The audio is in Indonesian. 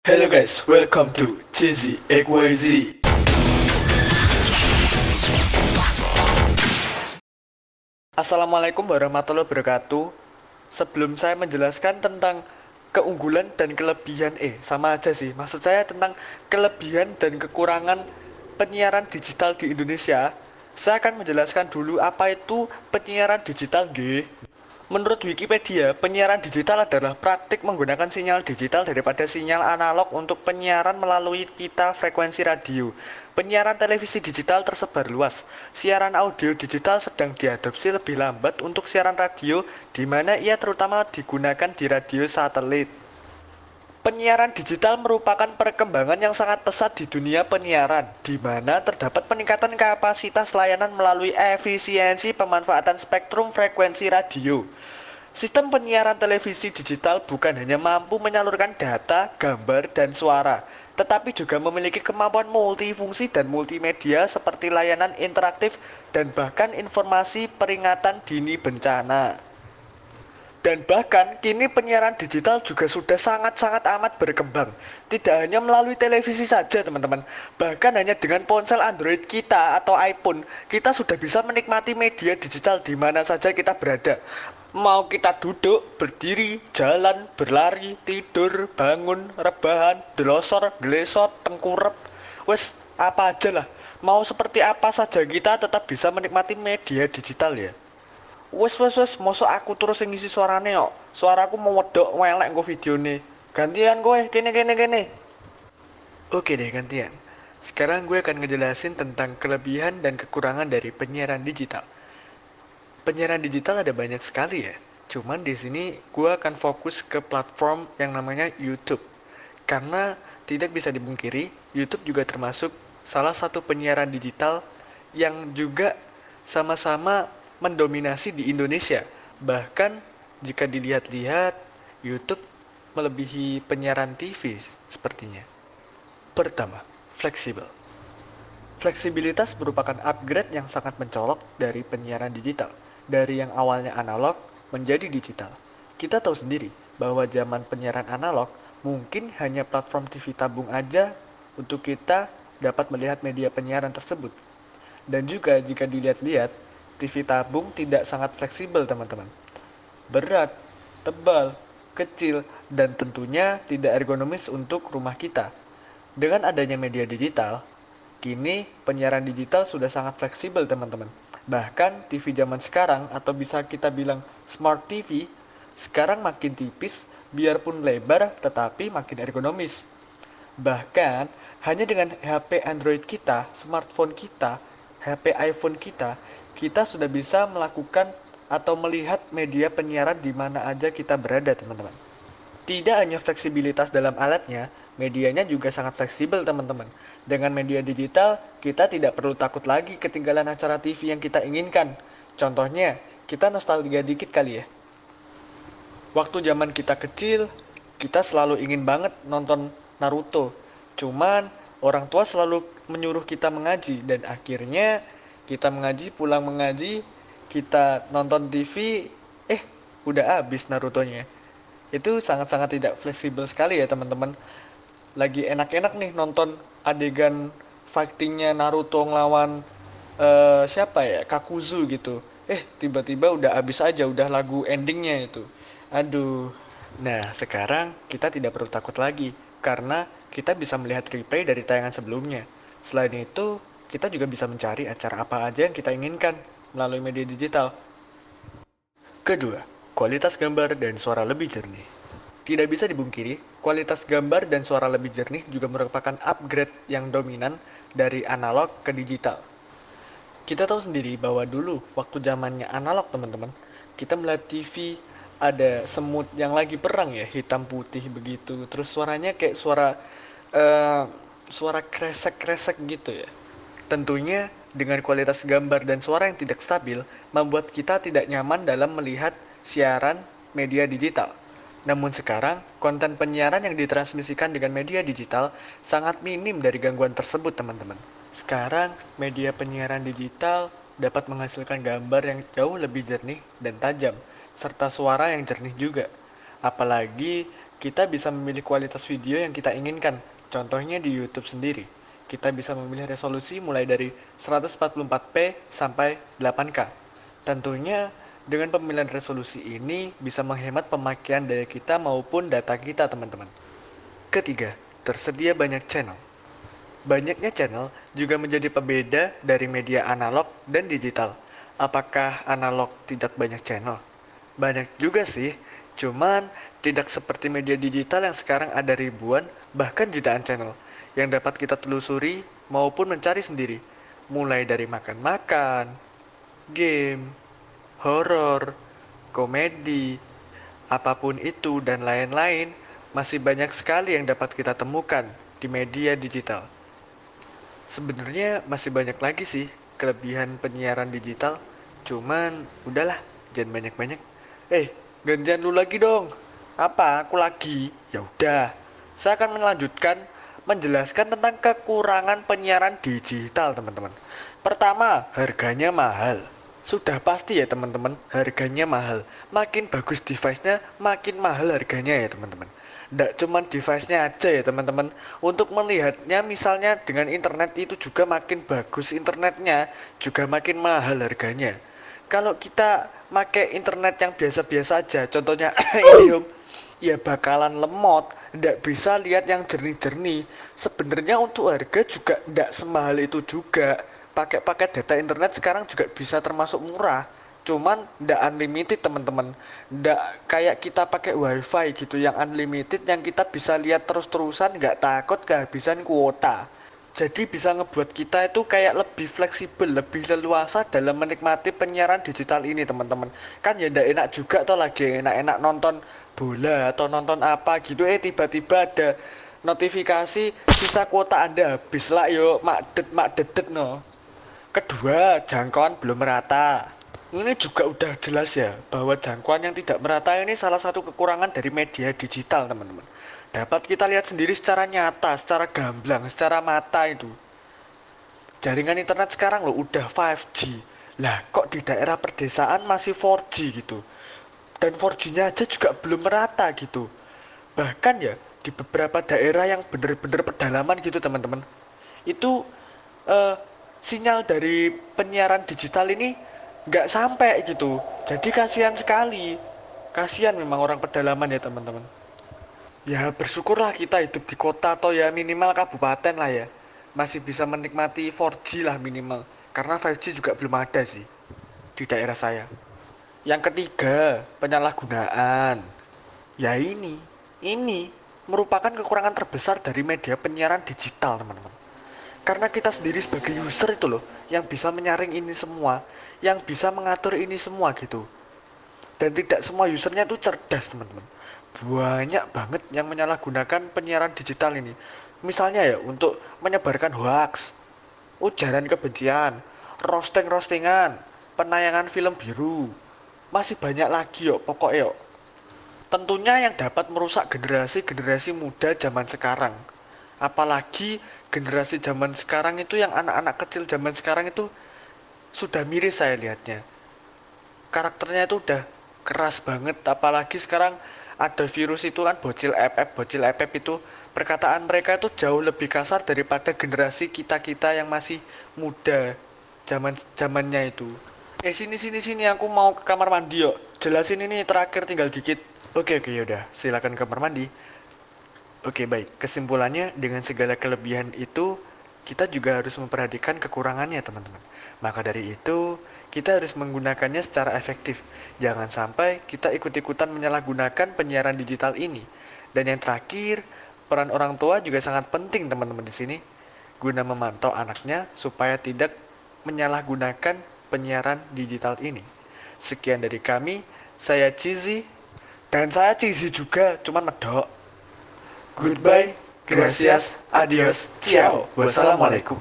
Hello guys, welcome to Cheesy XYZ. Assalamualaikum warahmatullahi wabarakatuh. Sebelum saya menjelaskan tentang keunggulan dan kelebihan, sama aja sih. Maksud saya tentang kelebihan dan kekurangan penyiaran digital di Indonesia. Saya akan menjelaskan dulu apa itu penyiaran digital, G. Menurut Wikipedia, penyiaran digital adalah praktik menggunakan sinyal digital daripada sinyal analog untuk penyiaran melalui pita frekuensi radio. Penyiaran televisi digital tersebar luas. Siaran audio digital sedang diadopsi lebih lambat untuk siaran radio, di mana ia terutama digunakan di radio satelit. Penyiaran digital merupakan perkembangan yang sangat pesat di dunia penyiaran, di mana terdapat peningkatan kapasitas layanan melalui efisiensi pemanfaatan spektrum frekuensi radio. Sistem penyiaran televisi digital bukan hanya mampu menyalurkan data, gambar, dan suara, tetapi juga memiliki kemampuan multifungsi dan multimedia seperti layanan interaktif dan bahkan informasi peringatan dini bencana. Dan bahkan kini penyiaran digital juga sudah sangat-sangat amat berkembang. Tidak hanya melalui televisi saja teman-teman. Bahkan hanya dengan ponsel Android kita atau iPhone, kita sudah bisa menikmati media digital di mana saja kita berada. Mau kita duduk, berdiri, jalan, berlari, tidur, bangun, rebahan, delosor, gelesot, tengkurep, wes apa aja lah. Mau seperti apa saja kita tetap bisa menikmati media digital ya. Wes, mosok aku terus yang ngisi suarane kok. Suaraku mau wedok welek nggo videone. Gantian kowe, kene. Oke deh, gantian. Sekarang gue akan ngejelasin tentang kelebihan dan kekurangan dari penyiaran digital. Penyiaran digital ada banyak sekali ya. Cuman di sini gue akan fokus ke platform yang namanya YouTube. Karena tidak bisa dibungkiri, YouTube juga termasuk salah satu penyiaran digital yang juga sama-sama mendominasi di Indonesia. Bahkan jika dilihat-lihat, YouTube melebihi penyiaran TV sepertinya. Pertama, fleksibel. Fleksibilitas merupakan upgrade yang sangat mencolok dari penyiaran digital. Dari yang awalnya analog menjadi digital. Kita tahu sendiri bahwa zaman penyiaran analog mungkin hanya platform TV tabung aja untuk kita dapat melihat media penyiaran tersebut. Dan juga jika dilihat-lihat, TV tabung tidak sangat fleksibel teman-teman. Berat, tebal, kecil, dan tentunya tidak ergonomis untuk rumah kita. Dengan adanya media digital, kini penyiaran digital sudah sangat fleksibel teman-teman. Bahkan TV zaman sekarang atau bisa kita bilang smart TV, sekarang makin tipis biarpun lebar tetapi makin ergonomis. Bahkan hanya dengan HP Android kita, smartphone kita, HP iPhone kita, kita sudah bisa melakukan atau melihat media penyiaran di mana aja kita berada teman-teman. Tidak hanya fleksibilitas dalam alatnya, medianya juga sangat fleksibel teman-teman. Dengan media digital, kita tidak perlu takut lagi ketinggalan acara TV yang kita inginkan. Contohnya, kita nostalgia dikit kali ya. Waktu zaman kita kecil, kita selalu ingin banget nonton Naruto. Cuman, orang tua selalu menyuruh kita mengaji. Dan akhirnya, kita mengaji, pulang mengaji, kita nonton TV, udah habis Narutonya. Itu sangat-sangat tidak fleksibel sekali ya teman-teman. Lagi enak-enak nih nonton adegan fightingnya Naruto ngelawan siapa ya, Kakuzu gitu. Tiba-tiba udah habis aja, udah lagu endingnya itu. Aduh. Nah, sekarang kita tidak perlu takut lagi karena kita bisa melihat replay dari tayangan sebelumnya. Selain itu, kita juga bisa mencari acara apa aja yang kita inginkan melalui media digital. Kedua, kualitas gambar dan suara lebih jernih. Tidak bisa dibungkiri, kualitas gambar dan suara lebih jernih juga merupakan upgrade yang dominan dari analog ke digital. Kita tahu sendiri bahwa dulu, waktu zamannya analog teman-teman, kita melihat TV ada semut yang lagi perang ya, hitam putih begitu. Terus suaranya kayak suara kresek-kresek gitu ya. Tentunya dengan kualitas gambar dan suara yang tidak stabil, membuat kita tidak nyaman dalam melihat siaran media digital. Namun sekarang, konten penyiaran yang ditransmisikan dengan media digital sangat minim dari gangguan tersebut teman-teman. Sekarang, media penyiaran digital dapat menghasilkan gambar yang jauh lebih jernih dan tajam, serta suara yang jernih juga. Apalagi Kita bisa memilih kualitas video yang kita inginkan, contohnya di YouTube sendiri. Kita bisa memilih resolusi mulai dari 144p sampai 8K. Tentunya, dengan pemilihan resolusi ini bisa menghemat pemakaian daya kita maupun data kita, teman-teman. Ketiga, tersedia banyak channel. Banyaknya channel juga menjadi pembeda dari media analog dan digital. Apakah analog tidak banyak channel? Banyak juga sih, cuman tidak seperti media digital yang sekarang ada ribuan, bahkan jutaan channel yang dapat kita telusuri maupun mencari sendiri. Mulai dari makan-makan, game, horor, komedi, apapun itu dan lain-lain, masih banyak sekali yang dapat kita temukan di media digital. Sebenarnya masih banyak lagi sih kelebihan penyiaran digital, cuman udahlah, jangan banyak-banyak. Gantian lu lagi dong. Apa? Aku lagi. Ya udah. Saya akan melanjutkan menjelaskan tentang kekurangan penyiaran digital, teman-teman. Pertama, harganya mahal. Sudah pasti ya, teman-teman, harganya mahal. Makin bagus device-nya, makin mahal harganya ya, teman-teman. Nggak cuma device-nya aja ya, teman-teman. Untuk melihatnya misalnya dengan internet itu juga makin bagus internetnya, juga makin mahal harganya. Kalau kita pakai internet yang biasa-biasa aja, contohnya Indihome, ya bakalan lemot, nggak bisa lihat yang jernih-jernih. Sebenarnya untuk harga juga nggak semahal itu juga. Pakai paket data internet sekarang juga bisa termasuk murah. Cuman nggak unlimited, teman-teman. Nggak kayak kita pakai wifi gitu yang unlimited, yang kita bisa lihat terus-terusan, nggak takut kehabisan kuota. Jadi bisa ngebuat kita itu kayak lebih fleksibel, lebih leluasa dalam menikmati penyiaran digital ini, teman-teman. Kan ya ndak enak juga toh, lagi enak-enak nonton bola atau nonton apa gitu, tiba-tiba ada notifikasi sisa kuota Anda habis lah, yo mak dedet no. Kedua, jangkauan belum merata. Ini juga udah jelas ya, bahwa jangkauan yang tidak merata ini salah satu kekurangan dari media digital, teman-teman. Dapat kita lihat sendiri secara nyata, secara gamblang, secara mata itu. Jaringan internet sekarang loh udah 5G. Lah kok di daerah pedesaan masih 4G gitu. Dan 4G-nya aja juga belum merata gitu. Bahkan ya di beberapa daerah yang bener-bener pedalaman gitu, teman-teman. Itu sinyal dari penyiaran digital ini nggak sampai gitu. Jadi kasihan sekali. Kasihan memang orang pedalaman ya, teman-teman. Ya bersyukurlah kita hidup di kota atau ya minimal kabupaten lah ya. Masih bisa menikmati 4G lah minimal. Karena 5G juga belum ada sih di daerah saya. Yang ketiga, penyalahgunaan. Ya ini merupakan kekurangan terbesar dari media penyiaran digital, teman-teman. Karena kita sendiri sebagai user itu loh, yang bisa menyaring ini semua, yang bisa mengatur ini semua gitu. Dan tidak semua usernya itu cerdas, teman-teman. Banyak banget yang menyalahgunakan penyiaran digital ini. Misalnya ya, untuk menyebarkan hoax, ujaran kebencian, roasting-roastingan, penayangan film biru. Masih banyak lagi yo, pokoknya yo. Tentunya yang dapat merusak generasi-generasi muda zaman sekarang. Apalagi generasi zaman sekarang itu, yang anak-anak kecil zaman sekarang itu sudah miris saya lihatnya. Karakternya itu udah keras banget, apalagi sekarang ada virus itu kan, bocil FF itu, perkataan mereka itu jauh lebih kasar daripada generasi kita-kita yang masih muda zamannya itu. Sini aku mau ke kamar mandi yuk. Jelasin ini terakhir, tinggal dikit. Oke, yaudah, silakan ke kamar mandi. Oke, baik. Kesimpulannya, dengan segala kelebihan itu, kita juga harus memperhatikan kekurangannya, teman-teman. Maka dari itu, kita harus menggunakannya secara efektif. Jangan sampai kita ikut-ikutan menyalahgunakan penyiaran digital ini. Dan yang terakhir, peran orang tua juga sangat penting, teman-teman di sini, guna memantau anaknya supaya tidak menyalahgunakan penyiaran digital ini. Sekian dari kami, saya Cizi, dan saya Cizi juga, cuman medok. Goodbye, gracias, adios, ciao, wassalamualaikum.